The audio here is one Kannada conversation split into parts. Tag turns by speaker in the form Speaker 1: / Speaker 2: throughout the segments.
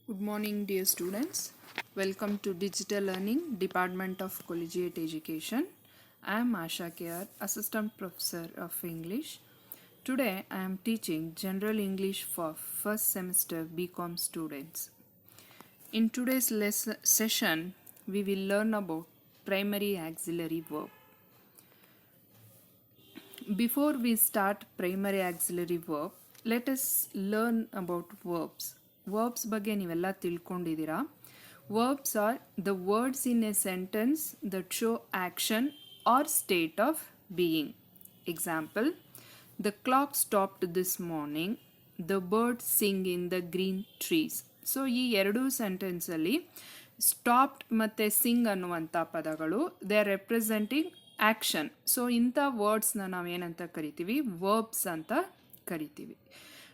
Speaker 1: Good morning, dear students. Welcome to Digital Learning, Department of Collegiate Education. I am Asha K.R., Assistant Professor of English. Today, I am teaching General English for first semester BCom students. In today's session, we will learn about primary auxiliary verb. Before we start primary auxiliary verb, let us learn about verbs. Verbs ಬಗ್ಗೆ ನೀವೆಲ್ಲ ತಿಳ್ಕೊಂಡಿದ್ದೀರಾ. Verbs are the words in a sentence that show action or state of being. Example, the clock stopped this morning. The birds sing in the green trees. So ಈ ಎರಡೂ ಸೆಂಟೆನ್ಸಲ್ಲಿ ಸ್ಟಾಪ್ಡ್ ಮತ್ತು ಸಿಂಗ್ ಅನ್ನುವಂಥ ಪದಗಳು they are representing action. So ಇಂಥ ವರ್ಡ್ಸ್ನ ನಾವೇನಂತ ಕರಿತೀವಿ, ವರ್ಬ್ಸ್ ಅಂತ ಕರಿತೀವಿ.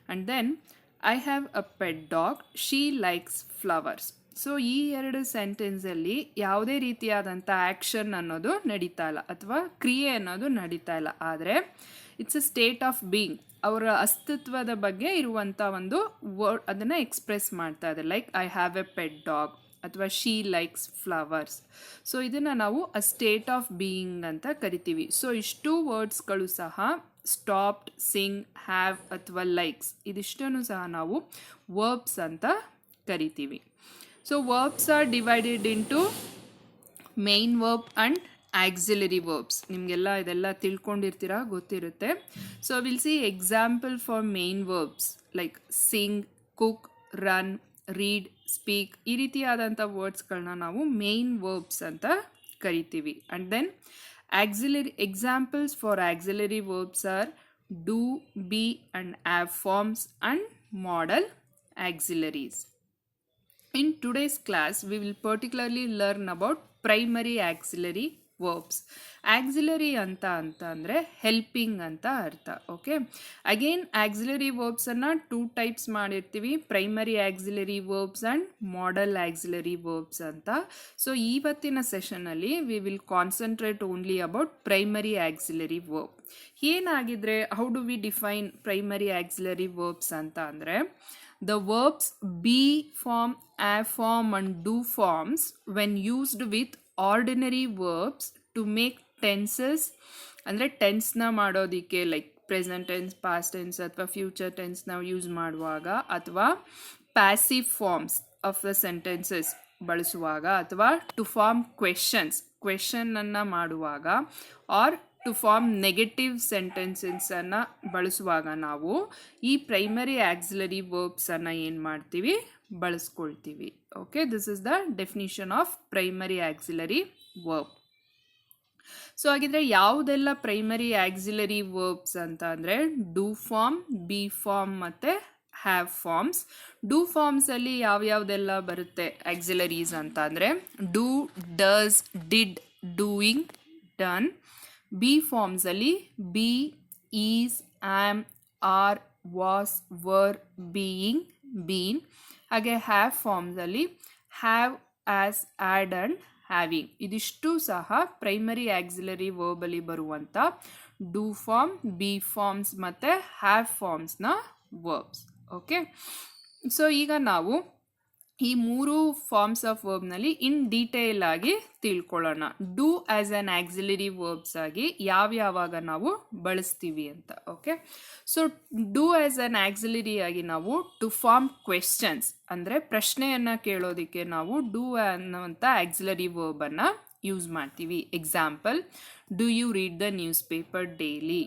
Speaker 1: And then I have a pet dog, she likes flowers. So ಈ ಎರಡು ಸೆಂಟೆನ್ಸಲ್ಲಿ ಯಾವುದೇ ರೀತಿಯಾದಂಥ ಆ್ಯಕ್ಷನ್ ಅನ್ನೋದು ನಡೀತಾ ಇಲ್ಲ ಅಥವಾ ಕ್ರಿಯೆ ಅನ್ನೋದು ನಡೀತಾ ಇಲ್ಲ. ಆದರೆ it's a state of being, ಅವರ ಅಸ್ತಿತ್ವದ ಬಗ್ಗೆ ಇರುವಂಥ ಒಂದು ವರ್ಡ್ ಅದನ್ನು ಎಕ್ಸ್ಪ್ರೆಸ್ ಮಾಡ್ತಾ ಇದೆ. Like I have A pet dog ಅಥವಾ ಶೀ ಲೈಕ್ಸ್ ಫ್ಲವರ್ಸ್. ಸೊ ಇದನ್ನು ನಾವು ಅ ಸ್ಟೇಟ್ ಆಫ್ ಬೀಯಿಂಗ್ ಅಂತ ಕರಿತೀವಿ. ಸೊ ಇಷ್ಟು ವರ್ಡ್ಸ್ಗಳು ಸಹ ಸ್ಟಾಪ್ಡ್, ಸಿಂಗ್, ಹ್ಯಾವ್ ಅಥವಾ ಲೈಕ್ಸ್ ಇದಿಷ್ಟನ್ನು ಸಹ ನಾವು ವರ್ಬ್ಸ್ ಅಂತ ಕರಿತೀವಿ. So verbs are divided into main verb and auxiliary verbs. ನಿಮಗೆಲ್ಲ ಇದೆಲ್ಲ ತಿಳ್ಕೊಂಡಿರ್ತೀರಾ, ಗೊತ್ತಿರುತ್ತೆ. So will see example for main verbs like sing, cook, run, read, speak. ಈ ರೀತಿಯಾದಂಥ ವರ್ಡ್ಸ್ಗಳನ್ನ ನಾವು ಮೇನ್ ವರ್ಬ್ಸ್ ಅಂತ ಕರಿತೀವಿ. And then auxiliary examples for auxiliary verbs are do, be and have forms and modal auxiliaries. In today's class, we will particularly learn about primary auxiliary verbs. Auxiliary ಅಂತ ಅಂದರೆ ಹೆಲ್ಪಿಂಗ್ ಅಂತ ಅರ್ಥ. ಓಕೆ, ಅಗೇನ್ ಆಕ್ಸಿಲರಿ ವರ್ಬ್ಸನ್ನು ಟೂ ಟೈಪ್ಸ್ ಮಾಡಿರ್ತೀವಿ, primary auxiliary verbs and modal auxiliary verbs ಅಂತ. ಸೊ ಇವತ್ತಿನ ಸೆಷನಲ್ಲಿ we will concentrate only about primary auxiliary verb. ಏನಾಗಿದ್ರೆ how do we define primary auxiliary verbs ಅಂತ ಅಂದರೆ, the verbs be form, have form and do forms when used with ordinary verbs to make tenses. ಅಂದರೆ ಟೆನ್ಸ್ನ ಮಾಡೋದಕ್ಕೆ like present tense, past tense ಅಥವಾ ಫ್ಯೂಚರ್ ಟೆನ್ಸ್ ನಾವು ಯೂಸ್ ಮಾಡುವಾಗ, ಅಥವಾ passive forms of the sentences ಬಳಸುವಾಗ, ಅಥವಾ ಟು ಫಾರ್ಮ್ ಕ್ವೆಶನನ್ನು ಮಾಡುವಾಗ, ಆರ್ ಟು ಫಾರ್ಮ್ ನೆಗೆಟಿವ್ ಸೆಂಟೆನ್ಸನ್ನು ಬಳಸುವಾಗ ನಾವು ಈ ಪ್ರೈಮರಿ ಆಕ್ಸಿಲರಿ ವರ್ಬ್ಸನ್ನು ಏನು ಮಾಡ್ತೀವಿ, ಬಳಸ್ಕೊಳ್ತೀವಿ. Okay, this is the definition of primary auxiliary verb. So ಹಾಗಿದ್ರೆ ಯಾವುದೆಲ್ಲ ಪ್ರೈಮರಿ ಆಕ್ಸಿಲರಿ ವರ್ಬ್ಸ್ ಅಂತ ಅಂದರೆ ಡೂ ಫಾರ್ಮ್, ಬಿ ಫಾರ್ಮ್ ಮತ್ತು ಹ್ಯಾವ್ ಫಾರ್ಮ್ಸ್. ಡೂ ಫಾರ್ಮ್ಸಲ್ಲಿ ಯಾವ್ಯಾವುದೆಲ್ಲ ಬರುತ್ತೆ ಆಕ್ಸಿಲರೀಸ್ ಅಂತ ಅಂದರೆ do, does, did, doing, done. Be ಫಾರ್ಮ್ಸಲ್ಲಿ be, is, am, are, was, were, being, been. ಹಾಗೆ ಹ್ಯಾವ್ ಫಾರ್ಮ್ಸಲ್ಲಿ have, has, had and having. ಇದಿಷ್ಟು ಸಹ ಪ್ರೈಮರಿ ಆಕ್ಸಿಲರಿ ವರ್ಬಲ್ಲಿ ಬರುವಂಥ ಡೂ ಫಾರ್ಮ್, ಬಿ ಫಾರ್ಮ್ಸ್ ಮತ್ತು ಹ್ಯಾವ್ ಫಾರ್ಮ್ಸ್ನ ವರ್ಬ್ಸ್. ಓಕೆ, ಸೊ ಈಗ ನಾವು ಈ ಮೂರು ಫಾರ್ಮ್ಸ್ ಆಫ್ ವರ್ಬ್ನಲ್ಲಿ ಇನ್ ಡೀಟೇಲ್ ಆಗಿ ತಿಳ್ಕೊಳ್ಳೋಣ. Do as an auxiliary verbs ಆಗಿ ಯಾವ್ಯಾವಾಗ ನಾವು ಬಳಸ್ತೀವಿ ಅಂತ. Okay, so do as an auxiliary ಆಗಿ ನಾವು ಟು ಫಾರ್ಮ್ ಕ್ವೆಶ್ಚನ್ಸ್ ಅಂದರೆ ಪ್ರಶ್ನೆಯನ್ನು ಕೇಳೋದಕ್ಕೆ ನಾವು ಡೂ ಅನ್ನುವಂಥ ಆಕ್ಸಿಲರಿ ವರ್ಬನ್ನು ಯೂಸ್ ಮಾಡ್ತೀವಿ. Example, do you read the newspaper daily,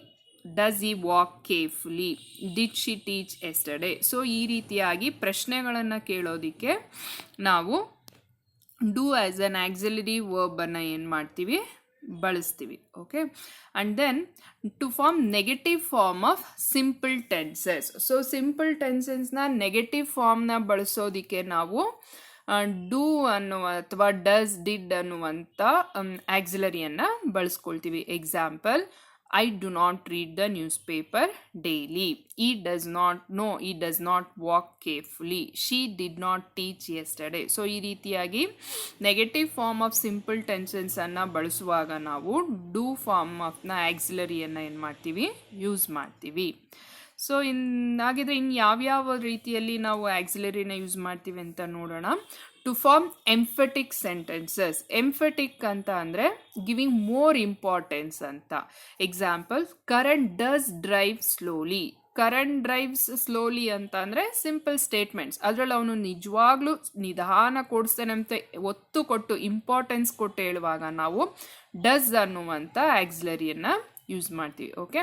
Speaker 1: does he walk carefully, did she teach yesterday. So ಈ ರೀತಿಯಾಗಿ ಪ್ರಶ್ನೆಗಳನ್ನು ಕೇಳೋದಕ್ಕೆ ನಾವು ಡೂ ಆ್ಯಸ್ ಅನ್ ಆಕ್ಸಿಲರಿ ವರ್ಬನ್ನು ಏನು ಮಾಡ್ತೀವಿ, ಬಳಸ್ತೀವಿ. Okay, and then to form negative form of simple tenses. So simple ಟೆನ್ಸಸ್ನ ನೆಗೆಟಿವ್ ಫಾರ್ಮ್ನ ಬಳಸೋದಕ್ಕೆ ನಾವು ಡೂ ಅನ್ನುವ ಅಥವಾ ಡಸ್, ಡಿಡ್ ಅನ್ನುವಂಥ ಆಕ್ಸಿಲರಿಯನ್ನು ಬಳಸ್ಕೊಳ್ತೀವಿ. Example, I do not read the newspaper daily. He does not walk carefully. She did not teach yesterday. So ಈ ರೀತಿಯಾಗಿ ನೆಗೆಟಿವ್ ಫಾರ್ಮ್ ಆಫ್ ಸಿಂಪಲ್ ಟೆನ್ಸನ್ನು ಬಳಸುವಾಗ ನಾವು ಡೂ ಫಾರ್ಮ್ ಆಫ್ನ ಆಕ್ಸಿಲರಿಯನ್ನು ಏನು ಮಾಡ್ತೀವಿ, ಯೂಸ್ ಮಾಡ್ತೀವಿ. ಸೊ ಹಾಗಿದ್ರೆ ಇನ್ನು ಯಾವ್ಯಾವ ರೀತಿಯಲ್ಲಿ ನಾವು ಆಕ್ಸಿಲರಿನ ಯೂಸ್ ಮಾಡ್ತೀವಿ ಅಂತ ನೋಡೋಣ. To form emphatic sentences. Emphatic ಅಂತ ಅಂದರೆ ಗಿವಿಂಗ್ ಮೋರ್ ಇಂಪಾರ್ಟೆನ್ಸ್ ಅಂತ. Example, Karan does drive slowly. Karan drives slowly ಅಂತ ಅಂದರೆ ಸಿಂಪಲ್ ಸ್ಟೇಟ್ಮೆಂಟ್ಸ್. ಅದರಲ್ಲಿ ಅವನು ನಿಜವಾಗ್ಲೂ ನಿಧಾನ ಕೊಡಿಸ್ತಾನೆ ಅಂತ ಒತ್ತು ಕೊಟ್ಟು ಇಂಪಾರ್ಟೆನ್ಸ್ ಕೊಟ್ಟು ಹೇಳುವಾಗ ನಾವು ಡಸ್ ಅನ್ನುವಂಥ ಆಕ್ಸಿಲರಿಯನ್ನು ಯೂಸ್ ಮಾಡ್ತೀವಿ. Okay,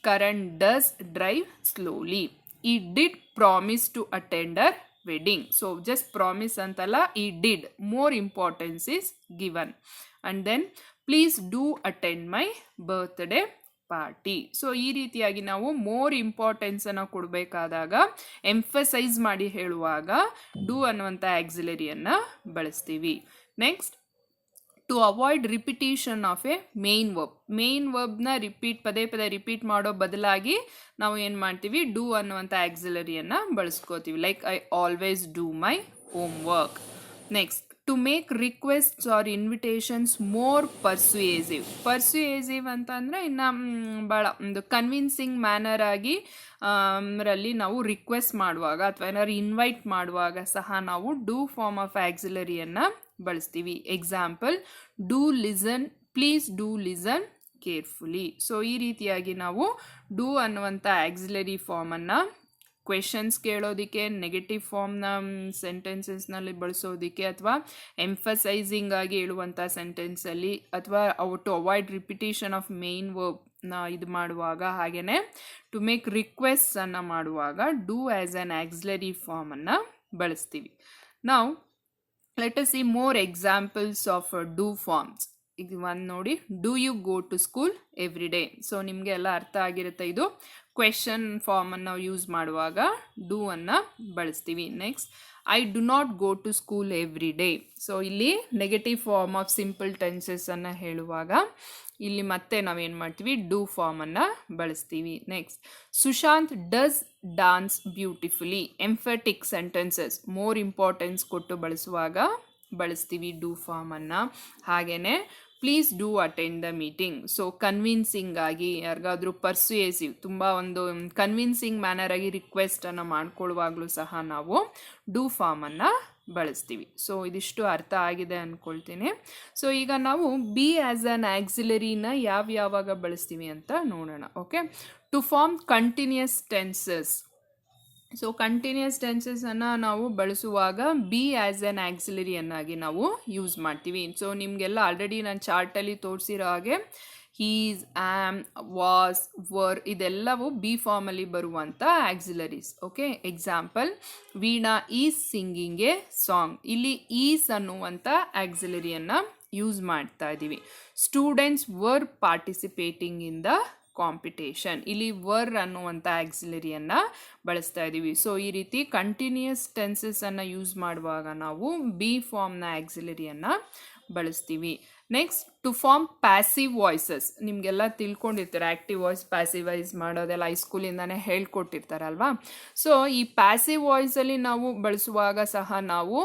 Speaker 1: Karan does drive slowly. He did promise to attend her wedding. So just promise ಅಂತಲ್ಲ, ಈ did more importance is given. And then please do attend my birthday party. So ಈ ರೀತಿಯಾಗಿ ನಾವು ಮೋರ್ ಇಂಪಾರ್ಟೆನ್ಸನ್ನು ಕೊಡಬೇಕಾದಾಗ, ಎಂಫಸೈಸ್ ಮಾಡಿ ಹೇಳುವಾಗ ಡೂ ಅನ್ನುವಂಥ ಆಕ್ಸಿಲರಿಯನ್ನು ಬಳಸ್ತೀವಿ. Next, to avoid repetition of a main verb. Main ವರ್ಬ್ನ ಪದೇ ಪದೇ ರಿಪೀಟ್ ಮಾಡೋ ಬದಲಾಗಿ ನಾವು ಏನು ಮಾಡ್ತೀವಿ, ಡೂ ಅನ್ನುವಂಥ ಆಕ್ಸಿಲರಿಯನ್ನು ಬಳಸ್ಕೋತೀವಿ. Like I always do my homework. Next, to make requests or invitations more persuasive. Persuasive ಅಂತ ಅಂದರೆ ಇನ್ನು ಭಾಳ ಒಂದು ಕನ್ವಿನ್ಸಿಂಗ್ ಮ್ಯಾನರ್ ಆಗಿ ರಲ್ಲಿ ನಾವು ರಿಕ್ವೆಸ್ಟ್ ಮಾಡುವಾಗ ಅಥವಾ ಏನಾದ್ರು ಇನ್ವೈಟ್ ಮಾಡುವಾಗ ಸಹ ನಾವು ಡೂ ಫಾರ್ಮ್ ಆಫ್ ಆಕ್ಸಿಲರಿಯನ್ನು ಬಳಸ್ತೀವಿ. Example, do listen, please do listen carefully. So ಈ ರೀತಿಯಾಗಿ ನಾವು ಡೂ ಅನ್ನುವಂಥ ಆಕ್ಸಿಲರಿ ಫಾರ್ಮನ್ನು ಕ್ವೆಶನ್ಸ್ ಕೇಳೋದಕ್ಕೆ, ನೆಗೆಟಿವ್ ಫಾರ್ಮ್ನ ಸೆಂಟೆನ್ಸಸ್ನಲ್ಲಿ ಬಳಸೋದಕ್ಕೆ, ಅಥವಾ ಎಂಫಸೈಸಿಂಗ್ ಆಗಿ ಹೇಳುವಂಥ ಸೆಂಟೆನ್ಸಲ್ಲಿ, ಅಥವಾ to avoid repetition of main ವರ್ಬ್ನ ಇದು ಮಾಡುವಾಗ, ಹಾಗೆಯೇ ಟು ಮೇಕ್ ರಿಕ್ವೆಸ್ಟನ್ನು ಮಾಡುವಾಗ ಡೂ ಆ್ಯಸ್ ಆ್ಯನ್ ಆಕ್ಸಿಲರಿ ಫಾರ್ಮನ್ನು ಬಳಸ್ತೀವಿ. ನಾವು let us see more examples of do forms. ಇದು ಒಂದು ನೋಡಿ, do you go to school every day. So ನಿಮಗೆ ಎಲ್ಲ ಅರ್ಥ ಆಗಿರುತ್ತೆ. ಇದು ಕ್ವೆಶನ್ ಫಾರ್ಮನ್ನು ನಾವು ಯೂಸ್ ಮಾಡುವಾಗ ಡೂ ಅನ್ನು ಬಳಸ್ತೀವಿ. Next, I do not go to school every day. So ಇಲ್ಲಿ ನೆಗೆಟಿವ್ ಫಾರ್ಮ್ ಆಫ್ ಸಿಂಪಲ್ ಟೆನ್ಸಸ್ಸನ್ನು ಹೇಳುವಾಗ ಇಲ್ಲಿ ಮತ್ತೆ ನಾವೇನು ಮಾಡ್ತೀವಿ, ಡೂ ಫಾರ್ಮನ್ನು ಬಳಸ್ತೀವಿ. Next, Sushant does dance beautifully. Emphatic sentences more importance ಕೊಟ್ಟು ಬಳಸ್ತೀವಿ ಡೂ ಫಾರ್ಮನ್ನು. ಹಾಗೆಯೇ please do attend the meeting. So convincing ಆಗಿ ಯಾರಿಗಾದ್ರೂ ಪರ್ಸುಯೇಸಿವ್, ತುಂಬ ಒಂದು ಕನ್ವಿನ್ಸಿಂಗ್ ಮ್ಯಾನರ್ ಆಗಿ ರಿಕ್ವೆಸ್ಟನ್ನು ಮಾಡ್ಕೊಳ್ಳುವಾಗಲೂ ಸಹ ನಾವು ಡೂ ಫಾರ್ಮನ್ನು ಬಳಸ್ತೀವಿ. ಸೊ ಇದಿಷ್ಟು ಅರ್ಥ ಆಗಿದೆ ಅಂದ್ಕೊಳ್ತೀನಿ. ಸೊ ಈಗ ನಾವು ಬಿ ಆ್ಯಸ್ ಆನ್ ಆಕ್ಸಿಲರಿನ ಯಾವಾಗ ಬಳಸ್ತೀವಿ ಅಂತ ನೋಡೋಣ. Okay, to form continuous tenses. So continuous ಟೆನ್ಸಸನ್ನು ನಾವು ಬಳಸುವಾಗ ಬಿ ಆ್ಯಸ್ ಆನ್ ಆಕ್ಸಿಲರಿಯನ್ನಾಗಿ ನಾವು ಯೂಸ್ ಮಾಡ್ತೀವಿ. ಸೊ ನಿಮಗೆಲ್ಲ ಆಲ್ರೆಡಿ ನಾನು ಚಾರ್ಟಲ್ಲಿ ತೋರಿಸಿರೋ ಹಾಗೆ ಹೀಸ್, ಆಮ್, ವಾಸ್, ವರ್ ಇದೆಲ್ಲವೂ ಬಿ ಫಾರ್ಮಲ್ಲಿ ಬರುವಂಥ auxiliaries. Okay, example, Veena is singing A song. ಇಲ್ಲಿ ಈಸ್ ಅನ್ನುವಂಥ ಆಕ್ಸಿಲರಿಯನ್ನು ಯೂಸ್ ಮಾಡ್ತಾ ಇದ್ದೀವಿ. Students var participating in the competition. ಇಲ್ಲಿ ವರ್ ಅನ್ನುವಂಥ ಆಕ್ಸಿಲರಿಯನ್ನು ಬಳಸ್ತಾ ಇದ್ದೀವಿ. ಸೊ ಈ ರೀತಿ ಕಂಟಿನ್ಯೂಸ್ ಟೆನ್ಸಸನ್ನು ಯೂಸ್ ಮಾಡುವಾಗ ನಾವು ಬಿ ಫಾರ್ಮ್ನ ಆಕ್ಸಿಲರಿಯನ್ನು ಬಳಸ್ತೀವಿ. Next, to form passive voices. ನಿಮಗೆಲ್ಲ ತಿಳ್ಕೊಂಡಿರ್ತಾರೆ, ಆ್ಯಕ್ಟಿವ್ ವಾಯ್ಸ್, ಪ್ಯಾಸಿವ್ ವಾಯ್ಸ್ ಮಾಡೋದೆಲ್ಲ ಹೈಸ್ಕೂಲಿಂದನೇ ಹೇಳ್ಕೊಟ್ಟಿರ್ತಾರಲ್ವಾ. ಸೊ ಈ ಪ್ಯಾಸಿವ್ ವಾಯ್ಸಲ್ಲಿ ನಾವು ಬಳಸುವಾಗ ಸಹ ನಾವು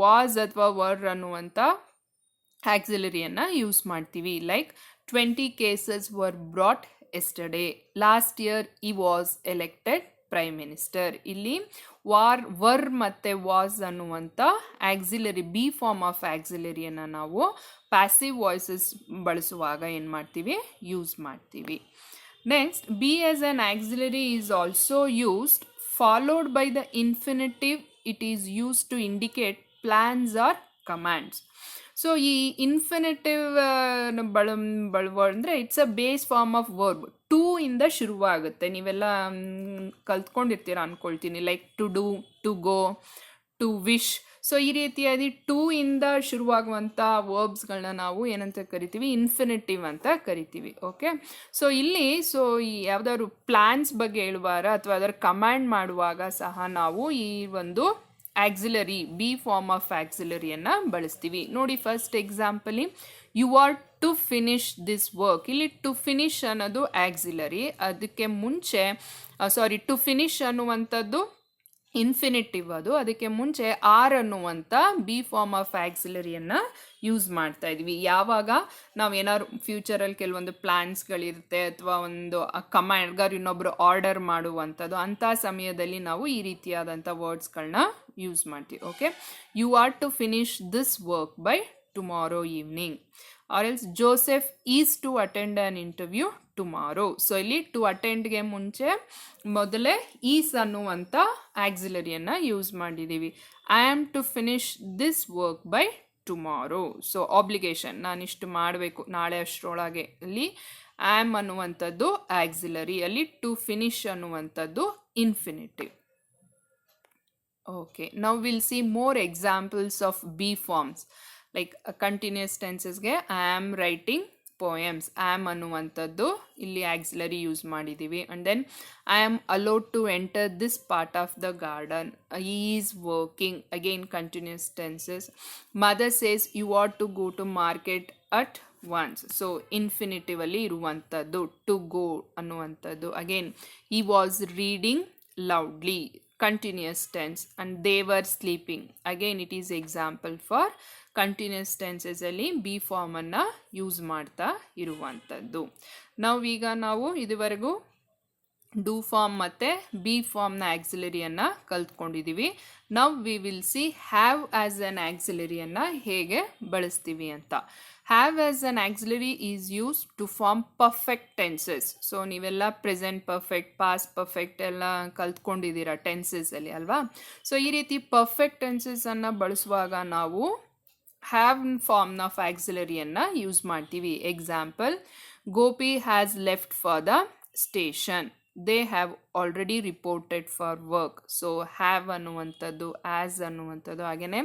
Speaker 1: ವಾಸ್ ಅಥವಾ ವರ್ ಅನ್ನುವಂಥ ಆಕ್ಸಿಲರಿಯನ್ನು ಯೂಸ್ ಮಾಡ್ತೀವಿ. Like 20 cases were brought yesterday. Last year he was elected prime minister. ಇಲ್ಲಿ ವರ್ ಮತ್ತು ವಾಸ್ ಅನ್ನುವಂಥ ಆಕ್ಸಿಲರಿ ಬಿ ಫಾರ್ಮ್ ಆಫ್ ಆಕ್ಸಿಲರಿಯನ್ನು ನಾವು ಪ್ಯಾಸಿವ್ ವಾಯ್ಸಸ್ ಬಳಸುವಾಗ ಏನು ಮಾಡ್ತೀವಿ, ಯೂಸ್ ಮಾಡ್ತೀವಿ. Next, be as an auxiliary is also used followed by the infinitive. It is used to indicate plans or commands. So ಈ ಇನ್ಫಿನಿಟಿವ್ ಅಂದರೆ it's a base form of verb. To ಇಂದ ಶುರುವಾಗುತ್ತೆ. ನೀವೆಲ್ಲ ಕಲ್ತ್ಕೊಂಡಿರ್ತೀರ ಅಂದ್ಕೊಳ್ತೀನಿ. Like to do, to go, to wish. So ಈ ರೀತಿಯಾಗಿ ಟೂ ಇಂದ ಶುರುವಾಗುವಂಥ ವರ್ಬ್ಸ್ಗಳನ್ನ ನಾವು ಏನಂತ ಕರಿತೀವಿ, ಇನ್ಫಿನಿಟಿವ್ ಅಂತ ಕರಿತೀವಿ. ಓಕೆ, ಸೊ ಇಲ್ಲಿ ಈ ಯಾವುದಾದ್ರು ಪ್ಲ್ಯಾನ್ಸ್ ಬಗ್ಗೆ ಹೇಳುವಾಗ ಅಥವಾ ಅದರ ಕಮಾಂಡ್ ಮಾಡುವಾಗ ಸಹ ನಾವು ಈ ಒಂದು ಆಕ್ಸಿಲರಿ ಬಿ ಫಾರ್ಮ್ ಆಫ್ ಆಕ್ಸಿಲರಿಯನ್ನು ಬಳಸ್ತೀವಿ. ನೋಡಿ, ಫಸ್ಟ್ ಎಕ್ಸಾಂಪಲಿ, you are to finish this work. ಇಲ್ಲಿ ಟು ಫಿನಿಶ್ ಅನ್ನೋದು ಆಕ್ಸಿಲರಿ. ಅದಕ್ಕೆ ಮುಂಚೆ ಟು ಫಿನಿಶ್ ಅನ್ನುವಂಥದ್ದು ಇನ್ಫಿನಿಟಿವ್ ಅದು. ಅದಕ್ಕೆ ಮುಂಚೆ ಆರ್ ಅನ್ನುವಂಥ ಬಿ ಫಾರ್ಮ್ ಆಫ್ ಆಕ್ಸಿಲರಿಯನ್ನು ಯೂಸ್ ಮಾಡ್ತಾ ಇದ್ವಿ. ಯಾವಾಗ ನಾವು ಏನಾದ್ರು ಫ್ಯೂಚರಲ್ಲಿ ಕೆಲವೊಂದು ಪ್ಲ್ಯಾನ್ಸ್ಗಳಿರುತ್ತೆ ಅಥವಾ ಒಂದು ಕಮಾಂಡ್ಗಾರು ಇನ್ನೊಬ್ರು ಆರ್ಡರ್ ಮಾಡುವಂಥದ್ದು, ಅಂಥ ಸಮಯದಲ್ಲಿ ನಾವು ಈ ರೀತಿಯಾದಂಥ ವರ್ಡ್ಸ್ಗಳನ್ನ ಯೂಸ್ ಮಾಡ್ತೀವಿ. Okay, you are to finish this work by tomorrow evening, or else Joseph is to attend an interview tomorrow. So ಇಲ್ಲಿ ಟು ಅಟೆಂಡ್ಗೆ ಮುಂಚೆ ಮೊದಲೇ ಈಸ್ ಅನ್ನುವಂಥ ಆಕ್ಸಿಲರಿಯನ್ನು ಯೂಸ್ ಮಾಡಿದ್ದೀವಿ. I am to finish this work by tomorrow. So obligation, ನಾನಿಷ್ಟು ಮಾಡಬೇಕು ನಾಳೆ ಅಷ್ಟರೊಳಗೆ. ಅಲ್ಲಿ ಆಮ್ ಅನ್ನುವಂಥದ್ದು ಆಕ್ಸಿಲರಿ, ಅಲ್ಲಿ ಟು ಫಿನಿಶ್ ಅನ್ನುವಂಥದ್ದು infinitive. Okay, now will see more examples of be forms. Like continuous ಟೆನ್ಸಸ್ಗೆ I am writing poems, am ಅನ್ನುವಂಥದ್ದು ಇಲ್ಲಿ ಆಕ್ಸಿಲರಿ ಯೂಸ್ ಮಾಡಿದ್ದೀವಿ. And then I am allowed to enter this part of the garden, is working, again continuous tenses. Mother says you are to go to market at once, so infinitive ಅಲ್ಲಿ ಇರುವಂಥದ್ದು ಟು ಗೋ ಅನ್ನುವಂಥದ್ದು. Again he was reading loudly, continuous tense, and they were sleeping, again it is example for continuous tenses ಅಲ್ಲಿ ಬಿ ಫಾರ್ಮ್ ಅನ್ನ ಯೂಸ್ ಮಾಡ್ತಾ ಇರುವಂಥದ್ದು. ನಾವು ಇದುವರೆಗೂ ಡೂ ಫಾರ್ಮ್ ಮತ್ತು ಬಿ ಫಾರ್ಮ್ನ ಆಕ್ಸಿಲರಿಯನ್ನು ಕಲ್ತ್ಕೊಂಡಿದ್ದೀವಿ. Now we will see have as an ಆಕ್ಸಿಲರಿಯನ್ನು ಹೇಗೆ ಬಳಸ್ತೀವಿ ಅಂತ. Have as an auxiliary is use to form perfect tenses. So ನೀವೆಲ್ಲ ಪ್ರೆಸೆಂಟ್ ಪರ್ಫೆಕ್ಟ್, ಪಾಸ್ಟ್ ಪರ್ಫೆಕ್ಟ್ ಎಲ್ಲ ಕಲ್ತ್ಕೊಂಡಿದ್ದೀರಾ ಟೆನ್ಸಸ್ಸಲ್ಲಿ ಅಲ್ವಾ. ಸೊ ಈ ರೀತಿ ಪರ್ಫೆಕ್ಟ್ ಟೆನ್ಸಸ್ಸನ್ನು ಬಳಸುವಾಗ ನಾವು ಹ್ಯಾವ್ ಫಾರ್ಮ್ ಆಫ್ ಆಕ್ಸಿಲರಿಯನ್ನು ಯೂಸ್ ಮಾಡ್ತೀವಿ. Example, Gopi has left for the station, they have already reported for work. So have ಅನ್ನುವಂಥದ್ದು, ಆ್ಯಸ್ ಅನ್ನುವಂಥದ್ದು. ಹಾಗೆಯೇ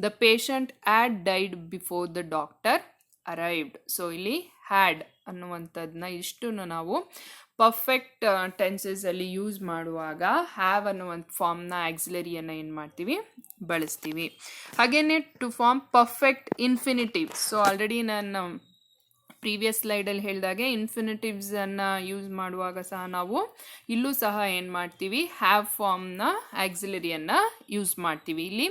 Speaker 1: the patient had died before the doctor arrived. So ಇಲ್ಲಿ ಹ್ಯಾಡ್ ಅನ್ನುವಂಥದ್ದನ್ನ ಇಷ್ಟನ್ನು ನಾವು ಪರ್ಫೆಕ್ಟ್ ಟೆನ್ಸಸಲ್ಲಿ ಯೂಸ್ ಮಾಡುವಾಗ ಹ್ಯಾವ್ ಅನ್ನುವಂಥ ಫಾರ್ಮ್ನ ಆಕ್ಸಿಲರಿಯನ್ನು ಏನು ಮಾಡ್ತೀವಿ, ಬಳಸ್ತೀವಿ. ಹಾಗೆಯೇ to form perfect infinitives. So already ನಾನು ಪ್ರೀವಿಯಸ್ ಸ್ಲೈಡಲ್ಲಿ ಹೇಳಿದಾಗೆ ಇನ್ಫಿನಿಟಿವ್ಸನ್ನು ಯೂಸ್ ಮಾಡುವಾಗ ಸಹ ನಾವು ಇಲ್ಲೂ ಸಹ ಏನು ಮಾಡ್ತೀವಿ, ಹ್ಯಾವ್ ಫಾರ್ಮ್ನ ಆಕ್ಸಿಲರಿಯನ್ನು ಯೂಸ್ ಮಾಡ್ತೀವಿ. ಇಲ್ಲಿ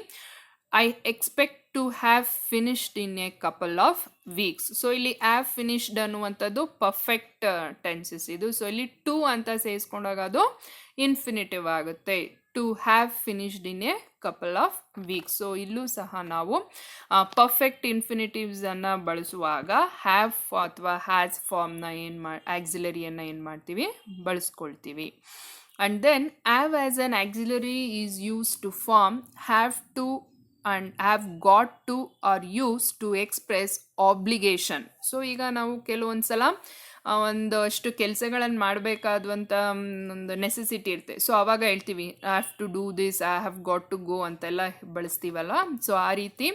Speaker 1: I expect to have finished in a couple of weeks. So ಇಲ್ಲಿ ಹ್ಯಾವ್ ಫಿನಿಶ್ಡ್ ಅನ್ನುವಂಥದ್ದು ಪರ್ಫೆಕ್ಟ್ ಟೆನ್ಸಸ್ ಇದು. ಸೊ ಇಲ್ಲಿ ಟು ಅಂತ ಸೇರಿಸ್ಕೊಂಡಾಗ ಅದು ಇನ್ಫಿನಿಟಿವ್ ಆಗುತ್ತೆ. To have finished in a couple of weeks. So ಇಲ್ಲೂ ಸಹ ನಾವು ಪರ್ಫೆಕ್ಟ್ ಇನ್ಫಿನಿಟಿವ್ಸನ್ನು ಬಳಸುವಾಗ ಹ್ಯಾವ್ ಅಥವಾ ಹ್ಯಾಸ್ ಫಾರ್ಮ್ನ ಆಕ್ಸಿಲರಿಯನ್ನು ಏನು ಮಾಡ್ತೀವಿ, ಬಳಸ್ಕೊಳ್ತೀವಿ. And then have as an auxiliary is use to form have to and have got to or used to express obligation. So ಈಗ ನಾವು ಕೆಲವೊಂದು ಸಲ ಒಂದಷ್ಟು ಕೆಲಸಗಳನ್ನು ಮಾಡಬೇಕಾದಂಥ ಒಂದು ನೆಸೆಸಿಟಿ ಇರುತ್ತೆ. ಸೊ ಆವಾಗ ಹೇಳ್ತೀವಿ I have to do this, I have got to go ಅಂತೆಲ್ಲ ಬಳಸ್ತೀವಲ್ಲ. ಸೊ ಆ ರೀತಿ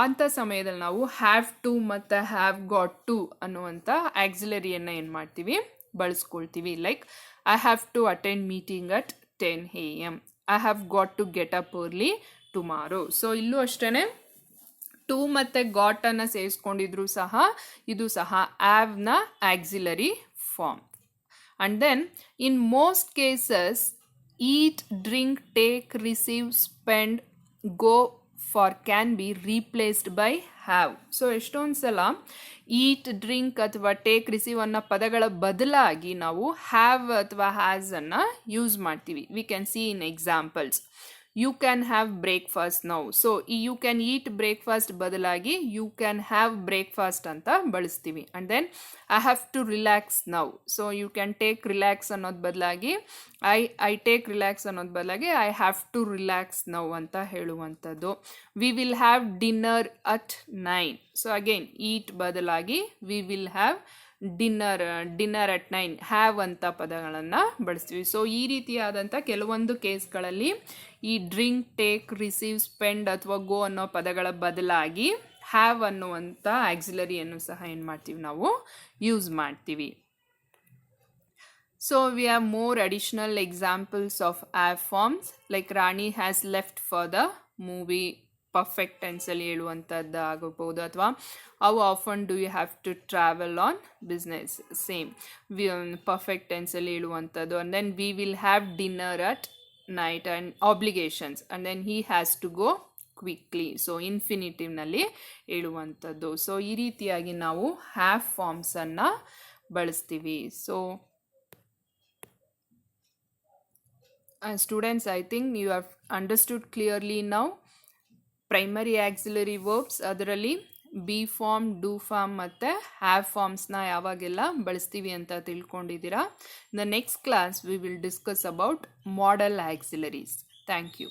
Speaker 1: ಅಂಥ ಸಮಯದಲ್ಲಿ ನಾವು ಹ್ಯಾವ್ ಟು ಮತ್ತು ಹ್ಯಾವ್ ಗಾಟ್ ಟು ಅನ್ನುವಂಥ ಆಕ್ಸಿಲರಿಯನ್ನು ಏನು ಮಾಡ್ತೀವಿ, ಬಳಸ್ಕೊಳ್ತೀವಿ. Like I have to attend meeting at 10 AM, I have got to get up early tomorrow. So ಇಲ್ಲೂ ಅಷ್ಟೇ ಟು ಮತ್ತು ಗಾಟನ್ನು ಸೇರಿಸ್ಕೊಂಡಿದ್ರು ಸಹ ಇದು ಸಹ ಹ್ಯಾವ್ನ auxiliary form. And then in most cases eat, drink, take, receive, spend, go for can be replaced by have. So ಎಷ್ಟೊಂದು ಸಲ ಈಟ್, ಡ್ರಿಂಕ್ ಅಥವಾ ಟೇಕ್, ರಿಸೀವ್ ಅನ್ನೋ ಪದಗಳ ಬದಲಾಗಿ ನಾವು ಹ್ಯಾವ್ ಅಥವಾ ಹ್ಯಾಸನ್ನು ಯೂಸ್ ಮಾಡ್ತೀವಿ. We can see in examples. You can have breakfast now. So ಈ ಯು ಕ್ಯಾನ್ ಈಟ್ ಬ್ರೇಕ್ಫಾಸ್ಟ್ ಬದಲಾಗಿ ಯು ಕ್ಯಾನ್ ಹ್ಯಾವ್ ಬ್ರೇಕ್ಫಾಸ್ಟ್ ಅಂತ ಬಳಸ್ತೀವಿ. And then I have to relax now. So you can take relax ಅನ್ನೋದು ಬದಲಾಗಿ ಐ ಟೇಕ್ ರಿಲ್ಯಾಕ್ಸ್ ಅನ್ನೋದು ಬದಲಾಗಿ I have to relax now ಅಂತ ಹೇಳುವಂಥದ್ದು. We will have dinner at 9. So again eat ಬದಲಾಗಿ we will have dinner at 9, have ಅಂತ ಪದಗಳನ್ನು ಬಳಸ್ತೀವಿ. ಸೊ ಈ ರೀತಿಯಾದಂಥ ಕೆಲವೊಂದು ಕೇಸ್ಗಳಲ್ಲಿ ಈ ಡ್ರಿಂಕ್, ಟೇಕ್, ರಿಸೀವ್, ಸ್ಪೆಂಡ್ ಅಥವಾ ಗೋ ಅನ್ನೋ ಪದಗಳ ಬದಲಾಗಿ ಹ್ಯಾವ್ ಅನ್ನುವಂಥ ಆಕ್ಸಿಲರಿಯನ್ನು ಸಹ ಏನು ಮಾಡ್ತೀವಿ, ನಾವು ಯೂಸ್ ಮಾಡ್ತೀವಿ. So we have more additional examples of have forms. Like Rani has left for the movie, perfect ಟೆನ್ಸಲ್ಲಿ ಹೇಳುವಂಥದ್ದು ಆಗಬಹುದು. ಅಥವಾ how often do you have to travel on business, same perfect ಟೆನ್ಸಲ್ಲಿ ಹೇಳುವಂಥದ್ದು. And then we will have dinner at night and obligations and then he has to go quickly. So ಇನ್ಫಿನಿಟಿವ್ನಲ್ಲಿ ಹೇಳುವಂಥದ್ದು. ಸೊ ಈ ರೀತಿಯಾಗಿ ನಾವು ಹ್ಯಾವ್ ಫಾರ್ಮ್ಸನ್ನು ಬಳಸ್ತೀವಿ. So students, I think you have understood clearly now primary auxiliary verbs, ಅದರಲ್ಲಿ ಬಿ ಫಾರ್ಮ್, ಡೂ ಫಾರ್ಮ್ ಮತ್ತು ಹ್ಯಾವ್ ಫಾರ್ಮ್ಸ್ನ ಯಾವಾಗೆಲ್ಲ ಬಳಸ್ತೀವಿ ಅಂತ ತಿಳ್ಕೊಂಡಿದ್ದೀರಾ. The next class we will discuss about modal auxiliaries. Thank you.